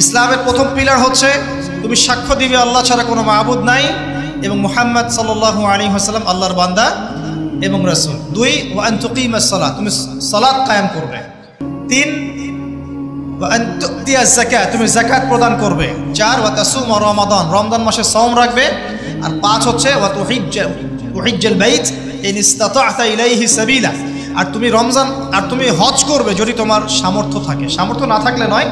ইসলামের প্রথম পিলার হচ্ছে তুমি সাক্ষ্য দিবে আল্লাহ ছাড়া কোনো মাবুদ নাই এবং মুহাম্মদ সাল্লাল্লাহু আলাইহি ওয়াসাল্লাম আল্লাহর বান্দা এবং রাসূল। 2 ওয়া আন তুকিমাস সালাত, তুমি সালাত কায়েম করবে। 3 ওয়া আন তুতিয়াজ যাকাত, তুমি যাকাত প্রদান করবে। 4 ওয়া তাসুম রমাদান, রমজান মাসে সাওম রাখবে। আর 5 হচ্ছে ওয়া তুহিজ্জাল বাইত ইন ইসতাতা'তা ইলাইহি সাবিলা, আর তুমি রমজান আর তুমি হজ করবে যদি তোমার সামর্থ্য থাকে। সামর্থ্য না থাকলে নয়,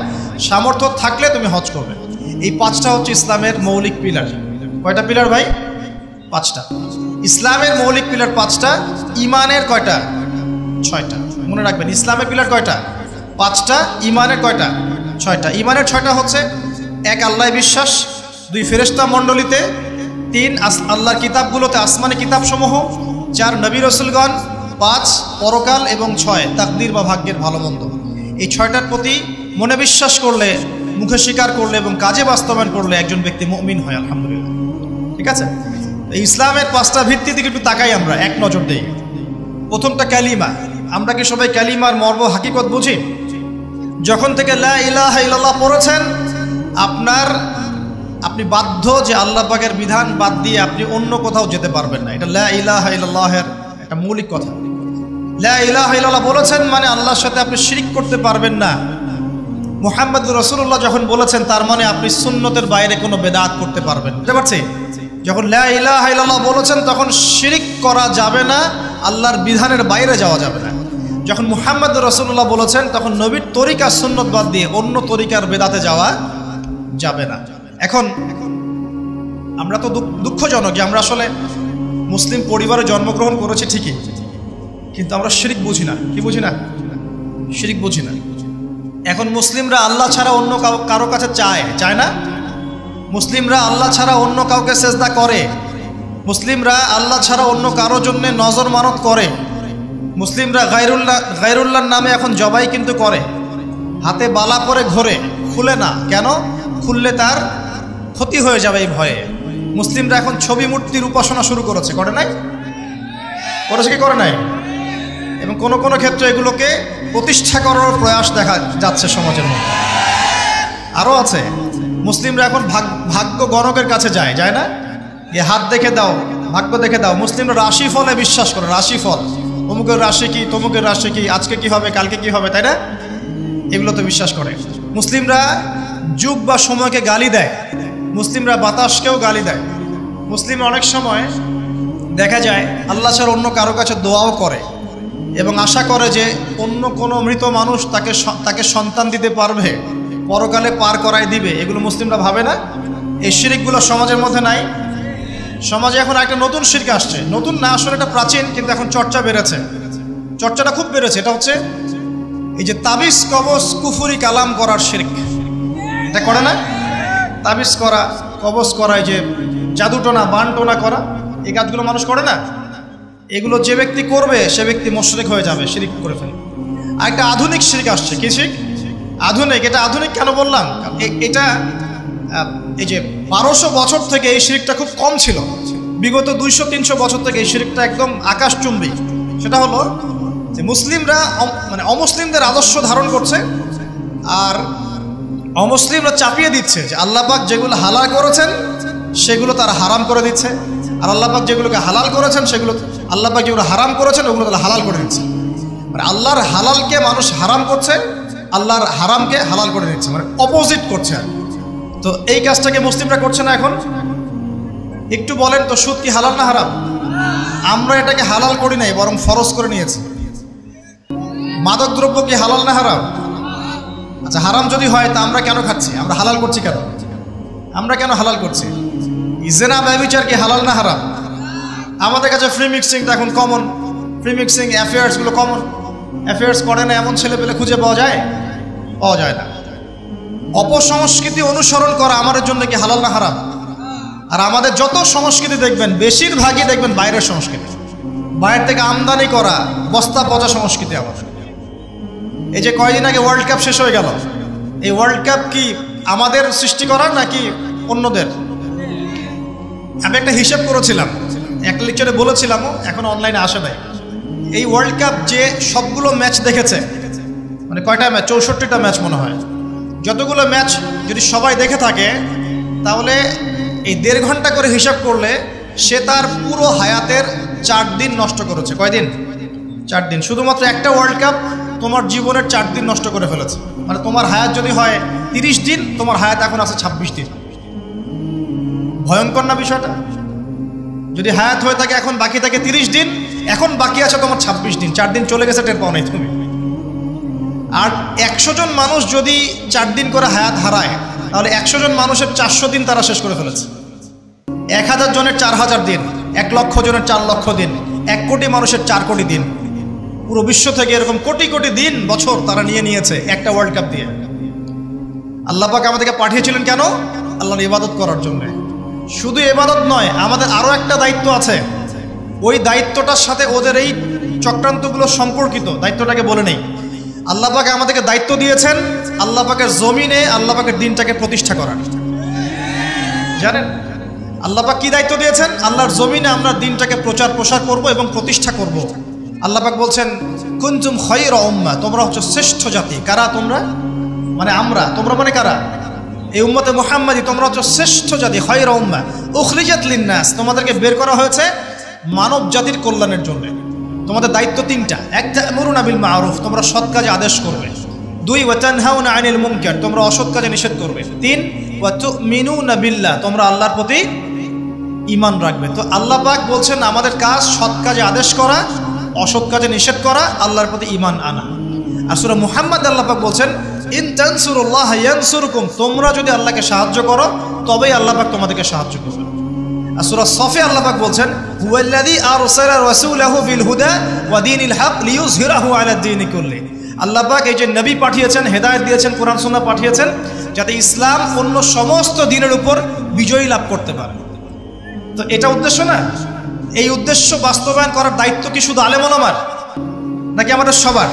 সামর্থ্য থাকলে তুমি হজ করবে। এই 5টা হচ্ছে ইসলামের মৌলিক পিলার। কয়টা পিলার ভাই? 5টা। ইসলামের মৌলিক পিলার 5টা। ইমানের কয়টা? 6টা। মনে রাখবেন, ইসলামের পিলার কয়টা? 5টা। ইমানের কয়টা? 6টা। ইমানের 6টা হচ্ছে: 1 আল্লাহ বিশ্বাস, 2 ফেরেশতা মণ্ডলীতে, 3 আল্লাহর কিতাবগুলোতে, আসমানি কিতাবসমূহ, 4 নবী রাসূলগণ, 5 পরকাল এবং 6 তাকদীর বা ভাগ্যের ভালো মন্দ। এই 6টার প্রতি মনে বিশ্বাস করলে, মুখে স্বীকার করলে এবং কাজে বাস্তবায়ন করলে একজন ব্যক্তি মুমিন হয়, আলহামদুলিল্লাহ। ঠিক আছে? এই ইসলামের 5টা ভিত্তি দিকে একটু তাকাই আমরা, এক নজর দেই। প্রথমটা কালিমা। আমরা কি সবাই কালিমার মর্ম হাকিকত বুঝি? যখন থেকে লা ইলাহা ইল্লাল্লাহ পড়েছেন, আপনি বাধ্য যে আল্লাহ পাকের বিধান বাদ দিয়ে আপনি অন্য কোথাও যেতে পারবেন না। এটা লা ইলাহা ইল্লাল্লাহের একটা মৌলিক কথা। লা ইলাহা ইল্লাল্লাহ বলেছেন মানে আল্লাহর সাথে আপনি শিরক করতে পারবেন না। মুহাম্মদুর রাসূলুল্লাহ যখন বলেছেন তার মানে আপনি সুন্নতের বাইরে কোনো বেদাত করতে পারবেন। বুঝতে পারছি? যখন লা ইলাহা ইল্লাল্লাহ বলেছেন তখন শিরক করা যাবে না, আল্লাহর বিধানের বাইরে যাওয়া যাবে না। যখন মুহাম্মদুর রাসূলুল্লাহ বলেছেন তখন নবীর তরিকা সুন্নত বাদ দিয়ে অন্য তরিকার বেদাতে যাওয়া যাবে না। এখন আমরা তো দুঃখজনক যে আমরা আসলে মুসলিম পরিবারে জন্মগ্রহণ করেছি ঠিকই, কিন্তু আমরা শিরক বুঝি না। কি বুঝি না? শিরক বুঝি না। এখন মুসলিমরা আল্লাহ ছাড়া অন্য কারো কাছে চায় না। মুসলিমরা আল্লাহ ছাড়া অন্য কাউকে সেজদা করে। মুসলিমরা আল্লাহ ছাড়া অন্য কারোর জন্য নজর মানত করে। মুসলিমরা গায়রুল্লাহর নামে এখন জবাই কিন্তু করে। হাতে বালা পরে ঘোরে, খুলে না। কেন? খুললে তার ক্ষতি হয়ে যাবে এই ভয়ে। মুসলিমরা এখন ছবি মূর্তির উপাসনা শুরু করেছে, করে নাই? করেছে কি করে নাই? এবং কোনো কোনো ক্ষেত্রে এগুলোকে প্রতিষ্ঠা করার প্রয়াস দেখা যাচ্ছে সমাজের মধ্যে। আরও আছে, মুসলিমরা এখন ভাগ্য গণকের কাছে যায় না? এ হাত দেখে দাও, ভাগ্য দেখে দাও। মুসলিমরা রাশি ফলে বিশ্বাস করে। রাশি ফল, অমুকের রাশি কি, তমুকের রাশি কি, আজকে কি হবে, কালকে কি হবে, তাই না? এগুলোতে বিশ্বাস করে। মুসলিমরা যুগ বা সময়কে গালি দেয়। মুসলিমরা বাতাসকেও গালি দেয়। মুসলিম অনেক সময় দেখা যায় আল্লাহ ছাড়া অন্য কারো কাছে দোয়াও করে এবং আশা করে যে অন্য কোনো মৃত মানুষ তাকে সন্তান দিতে পারবে, পরকালে পার করায় দিবে। এগুলো মুসলিমরা ভাবে না? এই শিরকগুলো সমাজের মধ্যে নাই। সমাজে এখন একটা নতুন শিরক আসছে। নতুন না, আসলে এটা প্রাচীন, কিন্তু এখন চর্চা বেড়েছে। চর্চাটা খুব বেড়েছে। এটা হচ্ছে এই যে তাবিজ কবজ কুফরি কালাম করার শিরক। এটা করে না? তাবিজ করা, কবজ করা, এই যে জাদুটোনা বানটোনা করা, এই কাজগুলো মানুষ করে না? এগুলো যে ব্যক্তি করবে সে ব্যক্তি মুশরিক হয়ে যাবে, শিরক করে ফেলবে। আর একটা আধুনিক শিরক আসছে। কি শিরক? আধুনিক। এটা আধুনিক কেন বললাম? এটা এই যে 1200 বছর থেকে এই শিরকটা খুব কম ছিল। বিগত 200-300 বছর থেকে এই শিরকটা একদম আকাশচুম্বী। সেটা হলো যে মুসলিমরা মানে অমুসলিমদের আদর্শ ধারণ করছে, আর অমুসলিমরা চাপিয়ে দিচ্ছে যে আল্লাহ পাক যেগুলো হালাল করেছেন সেগুলো তারা হারাম করে দিচ্ছে, আর আল্লাহ পাক যেগুলোকে হালাল করেছেন সেগুলো, আল্লাহ পাক যেগুলো হারাম করেছেন ওগুলো তারা হালাল করে দিচ্ছে। মানে আল্লাহর হালালকে মানুষ হারাম করছে, আল্লাহর হারামকে হালাল করে দিচ্ছে, মানে অপোজিট করছে। তো এই কাজটাকে মুসলিমরা করছে না এখন। একটু বলেন তো, সুদ কি হালাল না হারাম? আমরা এটাকে হালাল করি নাই, বরং ফরজ করে নিয়েছি। মাদক দ্রব্য কি হালাল না হারাম? আচ্ছা, হারাম যদি হয় তা আমরা কেন খাচ্ছি? আমরা হালাল করছি কেন? আমরা কেন হালাল করছি? জিনা ব্যভিচার কি হালাল না হারাম? আমাদের কাছে ফ্রি মিক্সিংটা এখন কমন। ফ্রি মিক্সিং অ্যাফেয়ার্সগুলো কমন। অ্যাফেয়ার্স করে না এমন ছেলে পেলে খুঁজে পাওয়া যায়? পাওয়া যায় না। অপসংস্কৃতি অনুসরণ করা আমাদের জন্য কি হালাল না হারাম? আর আমাদের যত সংস্কৃতি দেখবেন বেশিরভাগই দেখবেন বাইরের সংস্কৃতি, বাইরে থেকে আমদানি করা বস্তা পচা সংস্কৃতি। আবার এই যে কয়দিন আগে ওয়ার্ল্ড কাপ শেষ হয়ে গেল, এই ওয়ার্ল্ড কাপ কি আমাদের সৃষ্টি করার নাকি অন্যদের? আমি একটা হিসেব করেছিলাম, এক লেকচারে বলেছিলাম, এখন অনলাইনে আসে নাই। এই ওয়ার্ল্ড কাপ যে সবগুলো ম্যাচ দেখেছে, মানে কয়টা ম্যাচ? 64টা ম্যাচ মনে হয়। যতগুলো ম্যাচ যদি সবাই দেখে থাকে তাহলে এই 1.5 ঘন্টা করে হিসাব করলে সে তার পুরো হায়াতের 4 দিন নষ্ট করেছে। কয়দিন? 4 দিন। শুধুমাত্র একটা ওয়ার্ল্ড কাপ তোমার জীবনের 4 দিন নষ্ট করে ফেলেছে। মানে তোমার হায়াত যদি হয় 30 দিন, তোমার হায়াত এখন আছে 26 দিন। ভয়ঙ্কর না বিষয়টা? যদি হায়াত হয়ে থাকে এখন বাকি থাকে 30 দিন, এখন বাকি আছে তোমার 26 দিন। 4 দিন চলে গেছে, টের পাও নাই তুমি। আর 100 জন মানুষ যদি 4 দিন করে হায়াত হারায়, তাহলে 100 জন মানুষের 400 দিন তারা শেষ করে ফেলেছে। 1000 জনের 4000 দিন, 1 লক্ষ জনের 4 লক্ষ দিন, 1 কোটি মানুষের 4 কোটি দিন। পুরো বিশ্ব থেকে এরকম কোটি কোটি দিন, বছর তারা নিয়ে নিয়েছে একটা ওয়ার্ল্ড কাপ দিয়ে। আল্লাহ পাক আমাদেরকে পাঠিয়েছিলেন কেন? আল্লাহর ইবাদত করার জন্য। শুধু ইবাদত নয়, আমাদের আরও একটা দায়িত্ব আছে। ওই দায়িত্বটার সাথে ওদের এই চক্রান্তগুলো সম্পর্কিত। দায়িত্বটাকে বলে নেই। আল্লাহ পাক আমাদেরকে দায়িত্ব দিয়েছেন আল্লাহ পাকের জমিনে আল্লাহ পাকের দিনটাকে প্রতিষ্ঠা করার। জানেন আল্লাহ পাক কি দায়িত্ব দিয়েছেন? আল্লাহর জমিনে আমরা দিনটাকে প্রচার প্রসার করব এবং প্রতিষ্ঠা করব। আল্লাহ পাক বলছেন কুনতুম খায়রা উম্মাহ, তোমরা হচ্ছে শ্রেষ্ঠ জাতি। কারা তোমরা? মানে আমরা। তোমরা মানে কারা? এই উম্মতে মুহাম্মাদি, তোমরা হচ্ছে শ্রেষ্ঠ জাতি। খায়রা উম্মাহ উখরিজাত লিন-নাস, তোমাদেরকে বের করা হয়েছে মানব জাতির কল্যাণের জন্য। তোমাদের দায়িত্ব 3টা। 1 তা'মুরুনা বিল মা'রুফ, তোমরা সৎ কাজে আদেশ করবে। 2 ওয়া তানহাউনা আনিল মুনকার, তোমরা অসৎ কাজে নিষেধ করবে। 3 ওয়া তু'মিনুনা বিল্লাহ, তোমরা আল্লাহর প্রতি ঈমান রাখবে। তো আল্লাহ পাক বলছেন আমাদের কাজ সৎ কাজে আদেশ করা, অসৎ কাজে নিষেধ করা, আল্লাহর প্রতি ঈমান আনা। আর সূরা মুহাম্মদ আল্লাহ পাক বলছেন ইন তানসুরুল্লাহ ইয়ানসুরকুম, তোমরা যদি আল্লাহকে সাহায্য করো তবেই আল্লাহ পাক তোমাদেরকে সাহায্য করবেন। আর সূরা সফে আল্লাহ পাক বলছেন হুয়াল্লাযী আরসালা রাসূলাহু বিল হুদা ওয়া দীনিল হক লিইয়ুযহিরাহু আলা দীনি কুল্লি। আল্লাহ পাক এই যে নবী পাঠিয়েছেন, হেদায়েত দিয়েছেন, কোরআন সুন্নাহ পাঠিয়েছেন, যাতে ইসলাম অন্য সমস্ত দিনের উপর বিজয়ী লাভ করতে পারে। তো এটা উদ্দেশ্য না? এই উদ্দেশ্য বাস্তবায়ন করার দায়িত্ব কি শুধু আলেম ওলামার, নাকি আমাদের সবার?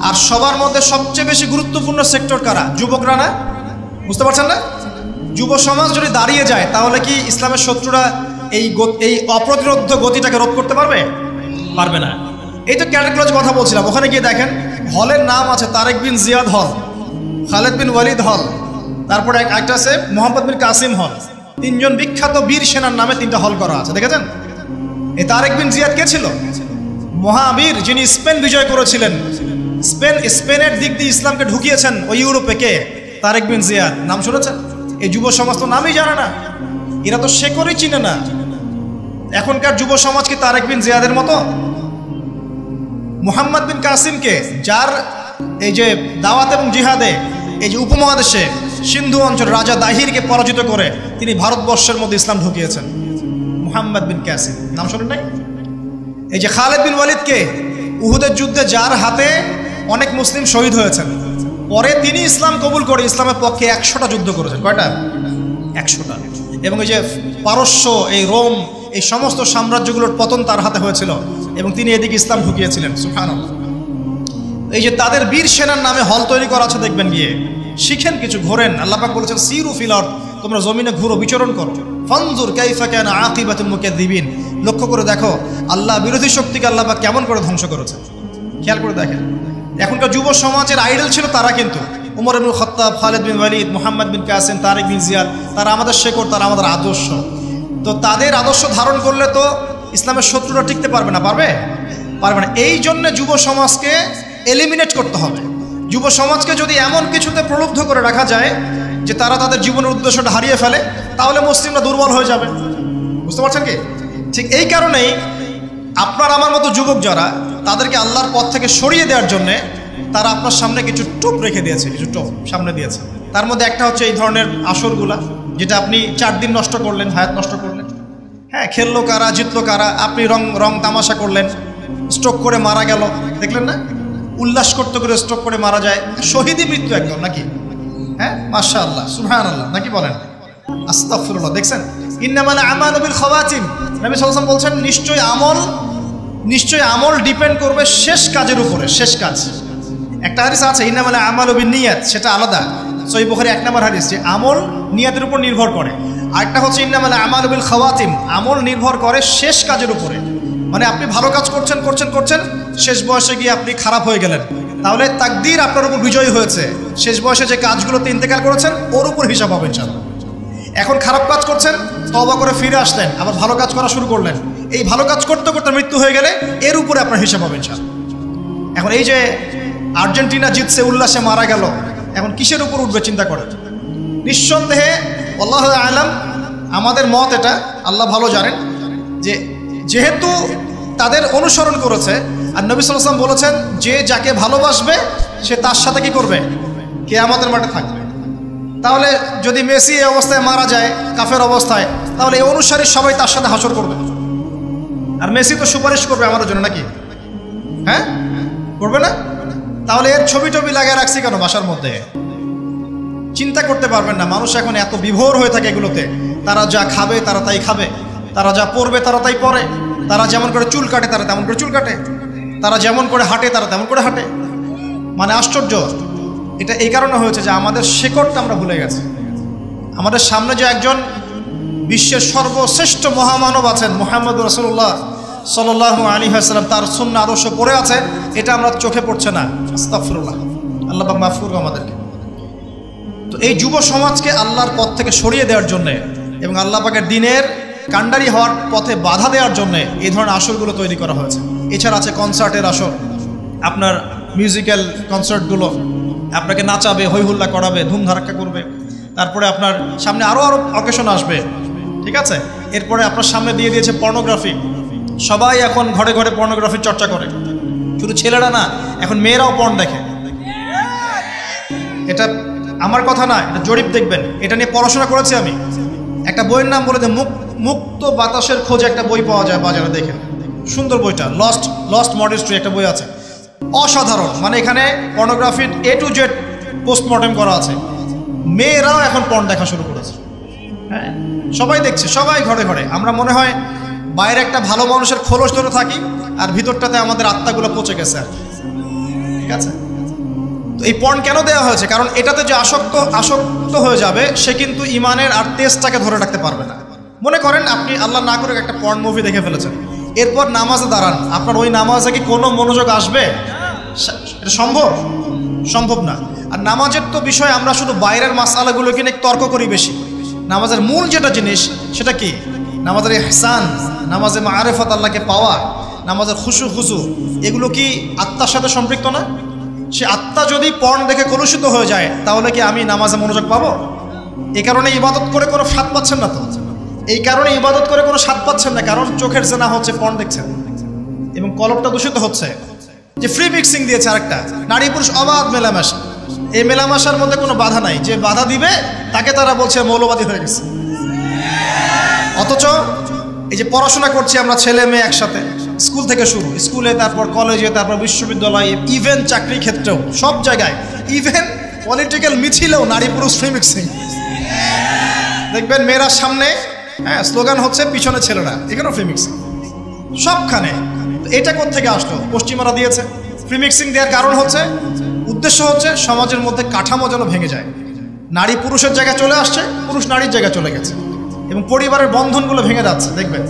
আর সবার মধ্যে সবচেয়ে বেশি গুরুত্বপূর্ণ সেক্টর কারা? যুবকরা না? বুঝতে পারছেন না? যুব সমাজ যদি দাঁড়িয়ে যায় তাহলে কি ইসলামের শত্রুরা এই অপ্রতিরোধ্য গতিটাকে রোধ করতে পারবে? পারবে না। এই তো ক্যাটেগরিজ কথা বলছিলাম, ওখানে গিয়ে দেখেন হলের নাম আছে তারেক বিন জিয়াদ হল, খালেদ বিন ওয়ালিদ হল, তারপরে একটা আছে মোহাম্মদ বিন কাসিম হল। 3 জন বিখ্যাত বীর সেনার নামে 3টা হল করা আছে, দেখেছেন? এই তারেক বিন জিয়াদ কে ছিল? মহাবীর, যিনি স্পেন বিজয় করেছিলেন। স্পেনের দিক দিয়ে ইসলামকে ঢুকিয়েছেন ওই ইউরোপে। কে? তারেক বিন জিয়াদ। নাম শুনেছেন? এই যুব সমাজ তো নামই জানে না, এরা তো শেকড়ই চিনে না। এখনকার যুব সমাজ কি তারেক বিন জিয়াদের মতো? মুহাম্মদ বিন কাসিমকে, যার এই যে দাওয়াত এবং জিহাদে এই যে উপমহাদেশে সিন্ধু অঞ্চল রাজা দাহিরকে পরাজিত করে তিনি ভারতবর্ষের মধ্যে ইসলাম ঢুকিয়েছেন। মুহাম্মদ বিন কাসিম নাম শোনেন নাই? এই যে খালেদ বিন ওয়ালিদকে, উহুদের যুদ্ধে যার হাতে অনেক মুসলিম শহীদ হয়েছেন, পরে তিনি ইসলাম কবুল করে ইসলামের পক্ষে 100টা যুদ্ধ করেছেন। কয়টা? 100টা। এবং এই যে পারস্য, এই রোম, এই সমস্ত সাম্রাজ্যগুলোর পতন তার হাতে হয়েছিল এবং তিনি এদিকে ইসলাম ঢুকিয়েছিলেন। সুবহানাল্লাহ। এই যে তাদের বীর সেনার নামে হল তৈরি করা আছে, দেখবেন গিয়ে শিখেন, কিছু ঘোরেন। আল্লাহ পাক বলেছেন সিরু ফিল আরদ, তোমরা জমিনে ঘুরো, বিচরণ করো। ফানজুর কাইফা কানা আকিবাতুল মুকাদ্দিবিন, লক্ষ্য করে দেখো আল্লাহ বিরোধী শক্তিকে আল্লাহ পাক কেমন করে ধ্বংস করেছে। খেয়াল করে দেখেন। এখনকার যুব সমাজের আইডল ছিল তারা, কিন্তু উমর ইবনুল খাত্তাব, খালেদ বিন ওয়ালিদ, মুহাম্মদ বিন কাসিম, তারেক বিন জিয়াদ, তারা আমাদের শেকড়, তারা আমাদের আদর্শ। তো তাদের আদর্শ ধারণ করলে তো ইসলামের শত্রুরা টিকতে পারবে না। পারবে? পারবে না। এই জন্য যুব সমাজকে এলিমিনেট করতে হবে। যুব সমাজকে যদি এমন কিছুতে প্রলুব্ধ করে রাখা যায় যে তারা তাদের জীবনের উদ্দেশ্যটা হারিয়ে ফেলে, তাহলে মুসলিমরা দুর্বল হয়ে যাবে। বুঝতে পারছেন কি? ঠিক এই কারণেই আপনার আমার মতো যুবক যারা, তাদেরকে আল্লাহর পথ থেকে সরিয়ে দেওয়ার জন্যে তারা আপনার সামনে কিছু টোপ রেখে দিয়েছে, কিছু টোপ সামনে দিয়েছে। তার মধ্যে একটা হচ্ছে এই ধরনের আসরগুলা, যেটা আপনি 4 দিন নষ্ট করলেন, হায়াত নষ্ট করলেন। হ্যাঁ, খেললো কারা, জিতলো কারা, আপনি রং তামাশা করলেন, স্ট্রোক করে মারা গেল, দেখলেন না? উল্লাস করতে করে স্ট্রোক করে মারা যায়, শহীদী মৃত্যু একদম, নাকি? হ্যাঁ, মাশাআল্লাহ, সুবহানাল্লাহ, নাকি বলেন? আস্তাগফিরুল্লাহ। দেখছেন, ইন্নামাল আমালু বিল খাওয়াতিম, নবী সাল্লাল্লাহু আলাইহি ওয়াসাল্লাম বলছেন নিশ্চয় আমল ডিপেন্ড করবে শেষ কাজের উপরে। শেষ কাজ, একটা হাদিস আছে ইন্নামাল আমালু বিন্নিয়াত, সেটা আলাদা, সহিহ বুখারী 1 নম্বর হাদিস, যে আমল নিয়াতের উপর নির্ভর করে। আরেকটা হচ্ছে ইন্নামাল আমালু বিল খাওয়াতিম, আমল নির্ভর করে শেষ কাজের উপরে। মানে আপনি ভালো কাজ করছেন, শেষ বয়সে গিয়ে আপনি খারাপ হয়ে গেলেন, তাহলে তাকদীর আপনার উপর বিজয়ী হয়েছে। শেষ বয়সে যে কাজগুলোতে ইন্তেকাল করেছেন ওর উপর হিসাব হবে ইনশাআল্লাহ। এখন খারাপ কাজ করছেন, তওবা করে ফিরে আসলেন, আবার ভালো কাজ করা শুরু করলেন, এই ভালো কাজ করতে করতে মৃত্যু হয়ে গেলে এর উপরে আপনার হিসাব হবে ইনশাআল্লাহ। এখন এই যে আর্জেন্টিনা জিতছে, উল্লাসে মারা গেল, এখন কিসের উপর উঠবে চিন্তা করেন। নিঃসন্দেহে আল্লাহু আ'লাম, আমাদের মত এটা, আল্লাহ ভালো জানেন, যে যেহেতু তাদের অনুসরণ করেছে, আর নবী সাল্লাল্লাহু আলাইহি ওয়াসাল্লাম বলেছেন যে যাকে ভালোবাসবে সে তার সাথে কি করবে, কিয়ামতের মাঠে থাকবে। তাহলে যদি মেসি এই অবস্থায় মারা যায় কাফের অবস্থায়, তাহলে এই অনুসারী সবাই তার সাথে হাসর করবে। আর মেসি তো সুপারিশ করবে আমাদের জন্য নাকি? হ্যাঁ, করবে না? তাহলে এর ছবি টবি লাগিয়ে রাখছি কেন বাসার মধ্যে? চিন্তা করতে পারবেন না, মানুষ এখন এত বিভোর হয়ে থাকে এগুলোতে। তারা যা খাবে তারা তাই খাবে, তারা যা পরবে তারা তাই পরে, তারা যেমন করে চুল কাটে তারা তেমন করে চুল কাটে, তারা যেমন করে হাঁটে তারা তেমন করে হাঁটে। মানে আশ্চর্য। এটা এই কারণে হয়েছে যে আমাদের শেকড়টা আমরা ভুলে গেছি। আমাদের সামনে যে একজন বিশ্বের সর্বশ্রেষ্ঠ মহামানব আছেন, মুহাম্মদ রাসূলুল্লাহ সাল্লাল্লাহু আলাইহি ওয়াসাল্লাম, তার সুন্নাহ আদর্শ পড়ে আছে, এটা আমরা চোখে পড়ছে না। আস্তাগফিরুল্লাহ, আল্লাহ পাক মাফ করুন আমাদেরকে। তো এই যুব সমাজকে আল্লাহর পথ থেকে সরিয়ে দেওয়ার জন্যে এবং আল্লাহ পাকের দ্বীনের কাণ্ডারি হওয়ার পথে বাধা দেওয়ার জন্যে এই ধরনের আসরগুলো তৈরি করা হয়েছে। এছাড়া আছে কনসার্টের আসর, আপনার মিউজিক্যাল কনসার্টগুলো, আপনাকে নাচাবে, হই হুল্লা করাবে, ধুমধারাক্কা করবে। তারপরে আপনার সামনে আরও অকেশন আসবে, ঠিক আছে? এরপরে আপনার সামনে দিয়ে দিয়েছে পর্নোগ্রাফি। সবাই এখন ঘরে ঘরে পর্নোগ্রাফির চর্চা করে, শুধু ছেলেরা না, এখন মেয়েরাও পর্ন দেখে। এটা আমার কথা না, এটা জরিপ দেখবেন, এটা নিয়ে পড়াশোনা করেছি আমি। একটা বইয়ের নাম বলে যে মুক্ত বাতাসের খোঁজে একটা বই পাওয়া যায় বাজারে, দেখেন, সুন্দর বইটা, লস্ট মডেস্ট্রি একটা বই আছে, অসাধারণ। মানে এখানে পর্নোগ্রাফির A to Z পোস্টমর্টেম করা আছে। মেয়েরাও এখন পর্ন দেখা শুরু করেছে। হ্যাঁ, সবাই দেখছে, সবাই ঘরে ঘরে। আমরা মনে হয় বাইরে একটা ভালো মানুষের খোলস ধরে থাকি, আর ভিতরটাতে আমাদের আত্মাগুলো পচে গেছে, ঠিক আছে? তো এই পর্ন কেন দেওয়া হয়েছে? কারণ এটাতে যে আসক্ত হয়ে যাবে সে কিন্তু ইমানের আর তেজটাকে ধরে রাখতে পারবে না। মনে করেন আপনি আল্লাহ না করে একটা পর্ন মুভি দেখে ফেলেছেন, এরপর নামাজে দাঁড়ান, আপনার ওই নামাজে কি কোনো মনোযোগ আসবে? এটা সম্ভব না। আর নামাজের তো বিষয় আমরা শুধু বাইরের মাসআলাগুলোকে নিয়ে তর্ক করি বেশি। নামাজের মূল যেটা জিনিস সেটা কি? নামাজের ইহসান, নামাজে মাআরিফাত, আল্লাহকে পাওয়া, নামাজের খুশু, এগুলো কি আত্মার সাথে সম্পৃক্ত না? সে আত্মা যদি পর্ন দেখে কলুষিত হয়ে যায়, তাহলে কি আমি নামাজে মনোযোগ পাবো? এই কারণে ইবাদত করে কোনো স্বাদ পাচ্ছেন না তো। এই কারণে ইবাদত করে কোনো স্বাদ পাচ্ছেন না, কারণ চোখের জেনা হচ্ছে, পর্ন দেখছেন, এবং কলবটা দূষিত হচ্ছে। যে ফ্রি মিক্সিং দিয়েছে আরেকটা, নারী পুরুষ অবাধ মেলামেশা। এই মেলামেশার মধ্যে কোনো বাধা নাই, যে বাধা দিবে তাকে তারা বলছে মৌলবাদী হয়ে গেছে। অথচ এই যে পড়াশোনা করছি আমরা ছেলে মেয়ে একসাথে, স্কুল থেকে শুরু, স্কুলে, তারপর কলেজে, তারপর বিশ্ববিদ্যালয়ে, ইভেন চাকরি ক্ষেত্রেও, সব জায়গায়, ইভেন পলিটিক্যাল মিছিলেও নারী পুরুষ ফ্রি মিক্সিং। দেখবেন মেয়েরা সামনে, হ্যাঁ, স্লোগান হচ্ছে, পিছনে ছেলেরা, এখানেও ফ্রি মিক্সিং সবখানে। এটা কোত্থেকে আসলো? পশ্চিমারা দিয়েছে। ফ্রি মিক্সিং দেওয়ার কারণ হচ্ছে, উদ্দেশ্য হচ্ছে সমাজের মধ্যে কাঠামো যেন ভেঙে যায়। নারী পুরুষের জায়গায় চলে আসছে, পুরুষ নারীর জায়গায় চলে গেছে, এবং পরিবারের বন্ধনগুলো ভেঙে যাচ্ছে। দেখবেন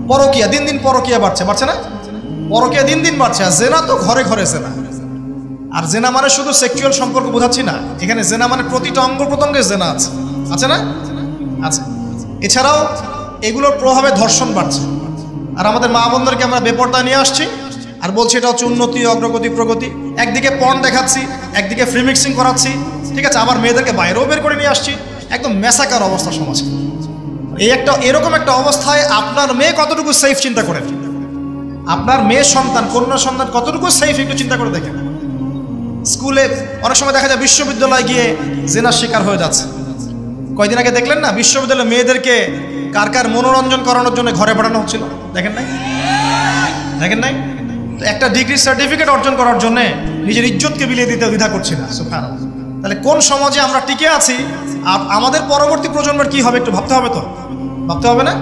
পরকীয়া, দিন দিন পরকীয়া বাড়ছে না? পরকীয়া দিন দিন বাড়ছে। আর জেনা তো ঘরে ঘরে জেনা। আর জেনা মানে শুধু সেক্সুয়াল সম্পর্ক বোঝাচ্ছি না, এখানে জেনা মানে প্রতিটা অঙ্গ প্রত্যঙ্গে জেনা আছে না? আছে। এছাড়াও এগুলোর প্রভাবে ধর্ষণ বাড়ছে। আর আমাদের মা বোনদেরকে আমরা বেপরদা নিয়ে আসছি, আর বলছি এটা হচ্ছে উন্নতি, অগ্রগতি, প্রগতি। একদিকে পর্ন দেখাচ্ছি, একদিকে ফ্রি মিক্সিং করাচ্ছি, ঠিক আছে? আবার মেয়েদেরকে বাইরেও বের করে নিয়ে আসছি। একদম মেসাকার অবস্থা সমাজে। এরকম একটা অবস্থায় আপনার মেয়ে কতটুকু সেফ চিন্তা করেন? আপনার মেয়ের সন্তান, কন্যা সন্তান কতটুকু সেফ একটু চিন্তা করে দেখেন। স্কুলে অনেক সময় দেখা যায় বিশ্ববিদ্যালয়ে গিয়ে জেনার শিকার হয়ে যাচ্ছে। কয়দিন আগে দেখলেন না, বিশ্ববিদ্যালয়ে মেয়েদেরকে কার মনোরঞ্জন করানোর জন্য ঘরে পাঠানো হচ্ছিল? দেখেন নাই? তো একটা ডিগ্রি সার্টিফিকেট অর্জন করার জন্য নিজের ইজ্জতকে বিলিয়ে দিতে দ্বিধা করছি না। সুবহানাল্লাহ। তাহলে কোন সমাজে আমরা টিকে আছি? আমাদের পরবর্তী প্রজন্মের কি হবে একটু ভাবতে হবে না?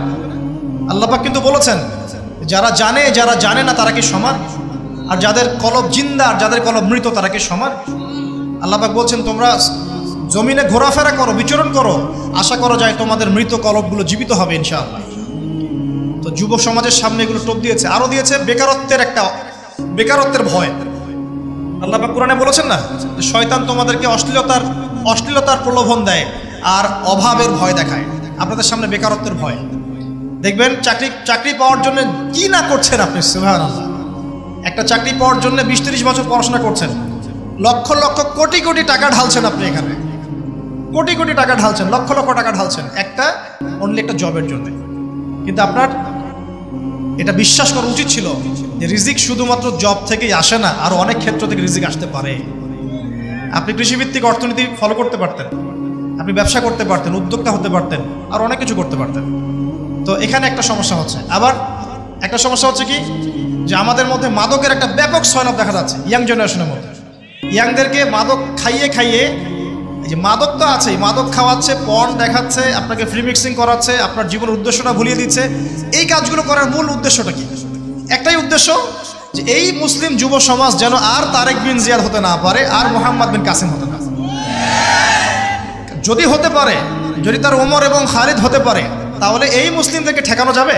আল্লাহ পাক কিন্তু বলেছেন, যারা জানে না তারা কি সমান? আর যাদের কলব জিন্দা আর যাদের কলব মৃত তারা কি সমান? আল্লাহ পাক বলছেন, তোমরা জমিনে ঘোরাফেরা করো, বিচরণ করো, আশা করা যায় তোমাদের মৃত কলবগুলো জীবিত হবে ইনশাআল্লাহ। তো যুব সমাজের সামনে এগুলো টোপ দিয়েছে। আরও দিয়েছে বেকারত্বের ভয়। আল্লাহ পাক কোরআনে বলেছেন না, শয়তান তোমাদেরকে অশ্লীলতার প্রলোভন দেয় আর অভাবের ভয় দেখায়, আপনাদের সামনে বেকারত্বের ভয়। দেখবেন চাকরি পাওয়ার জন্য কি না করছেন আপনি, সুবহানাল্লাহ। একটা চাকরি পাওয়ার জন্য 20-30 বছর পড়াশোনা করছেন, লক্ষ লক্ষ কোটি কোটি টাকা ঢালছেন আপনি এখানে, কোটি কোটি টাকা ঢালছেন, লক্ষ লক্ষ টাকা ঢালছেন একটা জবের জন্য। কিন্তু আপনার এটা বিশ্বাস করা উচিত ছিল যে রিজিক শুধুমাত্র জব থেকেই আসে না, আরো অনেক ক্ষেত্র থেকে রিজিক আসতে পারে। আপনি কৃষিভিত্তিক অর্থনীতি ফলো করতে পারতেন, আপনি ব্যবসা করতে পারতেন, উদ্যোক্তা হতে পারতেন, আর অনেক কিছু করতে পারতেন। তো এখানে একটা সমস্যা হচ্ছে। আবার একটা সমস্যা হচ্ছে কি, যে আমাদের মধ্যে মাদকের একটা ব্যাপক সয়লাভ দেখা যাচ্ছে ইয়াং জেনারেশনের মধ্যে। ইয়াংদেরকে মাদক খাইয়ে খাইয়ে, এই যে মাদক তো আছেই, মাদক খাওয়াচ্ছে, পর্ন দেখাচ্ছে, আপনাকে ফ্রি মিক্সিং করাচ্ছে, আপনার জীবনের উদ্দেশ্যটা ভুলিয়ে দিচ্ছে। এই কাজগুলো করার মূল উদ্দেশ্যটা কি? একটাই উদ্দেশ্য, যে এই মুসলিম যুব সমাজ যেন আর তারেক বিন জিয়াদ হতে না পারে, আর মোহাম্মদ বিন কাসিম হতে না। যদি হতে পারে, যদি তার ওমর এবং খালিদ হতে পারে, তাহলে এই মুসলিমদেরকে ঠেকানো যাবে?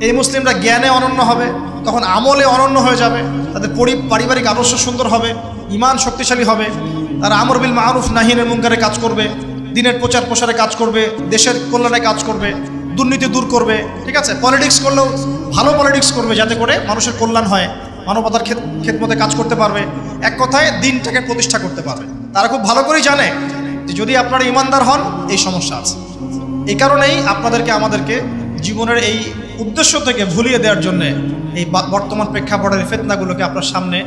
এই মুসলিমরা জ্ঞানে অনন্য হবে, তখন আমলে অনন্য হয়ে যাবে, তাদের পারিবারিক আদর্শ সুন্দর হবে, ঈমান শক্তিশালী হবে, তারা আমর বিল মারুফ নাহিয়ানিল মুনকারে কাজ করবে, দ্বীনের প্রচার প্রসারে কাজ করবে, দেশের কল্যাণে কাজ করবে, দুর্নীতি দূর করবে, ঠিক আছে, পলিটিক্স করলেও ভালো পলিটিক্স করবে যাতে করে মানুষের কল্যাণ হয়, মানবতার খেদমতে কাজ করতে পারবে, এক কথায় দিনটাকে প্রতিষ্ঠা করতে পারবে। তারা খুব ভালো করেই জানে যে যদি আপনারা ইমানদার হন এই সমস্যা আছে। এই কারণেই আপনাদেরকে আমাদেরকে জীবনের এই উদ্দেশ্য থেকে ভুলিয়ে দেওয়ার জন্য এই বর্তমান প্রেক্ষাপটের ফিতনাগুলোকে আপনার সামনে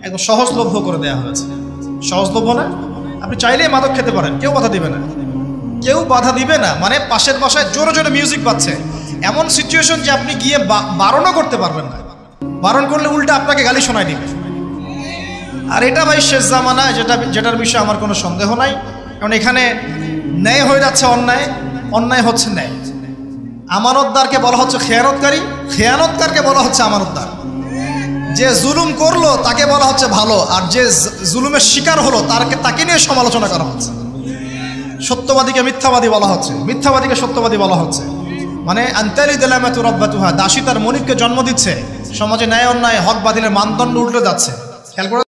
একদম সহজলভ্য করে দেওয়া হয়েছে। সহজলভ্য না, আপনি চাইলেই মাদক খেতে পারেন, কেউ বাধা দিবে না, কেউ বাধা দিবে না। মানে পাশের বাসায় জোরে জোরে মিউজিক বাজছে, এমন সিচুয়েশন যে আপনি গিয়ে বারণও করতে পারবেন না, বারণ করলে উল্টা আপনাকে গালি শোনায় দিবে। আর এটা ভাই শেষ জামানা, যেটার বিষয়ে আমার কোনো সন্দেহ নাই, কারণ এখানে ন্যায় হয়ে যাচ্ছে অন্যায়, অন্যায় হচ্ছে ন্যায়। আমানতদারকে বলা হচ্ছে খেয়ানতকারী, খেয়ানতকারকে বলা হচ্ছে আমানতদার। যে জুলুম করলো তাকে বলা হচ্ছে ভালো, আর যে জুলুমের শিকার হলো তাকে নিয়ে সমালোচনা করা হচ্ছে। সত্যবাদীকে মিথ্যাবাদী বলা হচ্ছে, মিথ্যাবাদীকে সত্যবাদী বলা হচ্ছে। মানে আনতালি দিলামাতু রাব্বাতুহা, দাসী তার মনিবকে জন্ম দিচ্ছে। সমাজে ন্যায় অন্যায়, হক বাতিলের মানদণ্ড উল্টে যাচ্ছে। খেয়াল করে